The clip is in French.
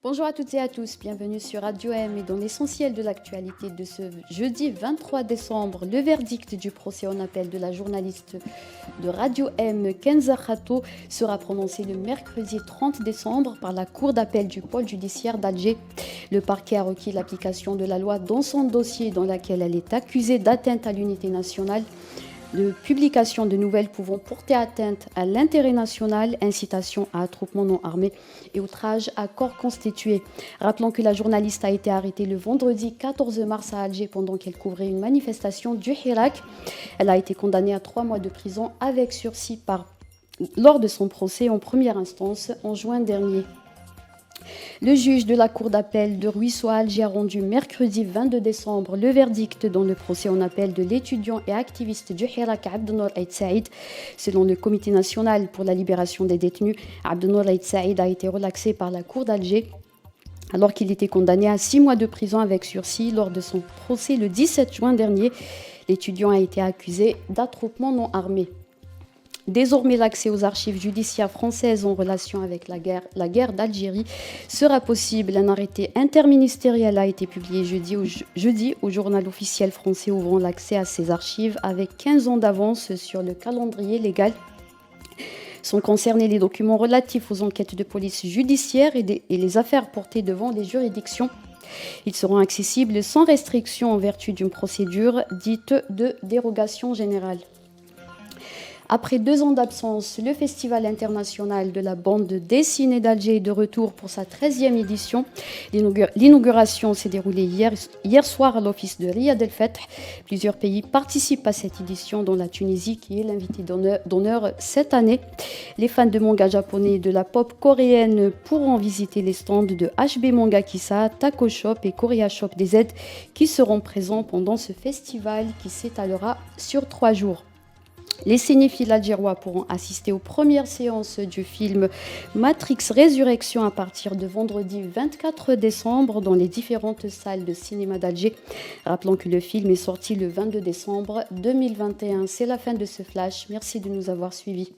Bonjour à toutes et à tous, bienvenue sur Radio M et dans l'essentiel de l'actualité de ce jeudi 23 décembre. Le verdict du procès en appel de la journaliste de Radio M, Kenza Khato, sera prononcé le mercredi 30 décembre par la Cour d'appel du pôle judiciaire d'Alger. Le parquet a requis l'application de la loi dans son dossier dans lequel elle est accusée d'atteinte à l'unité nationale, de publication de nouvelles pouvant porter atteinte à l'intérêt national, incitation à attroupement non armé et outrage à corps constitué. Rappelons que la journaliste a été arrêtée le vendredi 14 mars à Alger pendant qu'elle couvrait une manifestation du Hirak. Elle a été condamnée à 3 mois de prison avec sursis lors de son procès en première instance en juin dernier. Le juge de la cour d'appel de Ruisseau à Alger a rendu mercredi 22 décembre le verdict dans le procès en appel de l'étudiant et activiste du Hirak Abdenour Aït Saïd. Selon le Comité national pour la libération des détenus, Abdenour Aït Saïd a été relaxé par la cour d'Alger alors qu'il était condamné à 6 mois de prison avec sursis lors de son procès le 17 juin dernier. L'étudiant a été accusé d'attroupement non armé. Désormais, l'accès aux archives judiciaires françaises en relation avec la guerre d'Algérie sera possible. Un arrêté interministériel a été publié jeudi au journal officiel français ouvrant l'accès à ces archives avec 15 ans d'avance sur le calendrier légal. Sont concernés les documents relatifs aux enquêtes de police judiciaire et les affaires portées devant les juridictions. Ils seront accessibles sans restriction en vertu d'une procédure dite de dérogation générale. Après 2 ans d'absence, le Festival international de la bande dessinée d'Alger est de retour pour sa 13e édition. L'inauguration s'est déroulée hier soir à l'office de Riyad El Fath. Plusieurs pays participent à cette édition, dont la Tunisie qui est l'invité d'honneur cette année. Les fans de manga japonais et de la pop coréenne pourront visiter les stands de HB Manga Kissa, Taco Shop et Korea Shop DZ qui seront présents pendant ce festival qui s'étalera sur 3 jours. Les cinéphiles algérois pourront assister aux premières séances du film Matrix Résurrection à partir de vendredi 24 décembre dans les différentes salles de cinéma d'Alger. Rappelons que le film est sorti le 22 décembre 2021. C'est la fin de ce flash. Merci de nous avoir suivis.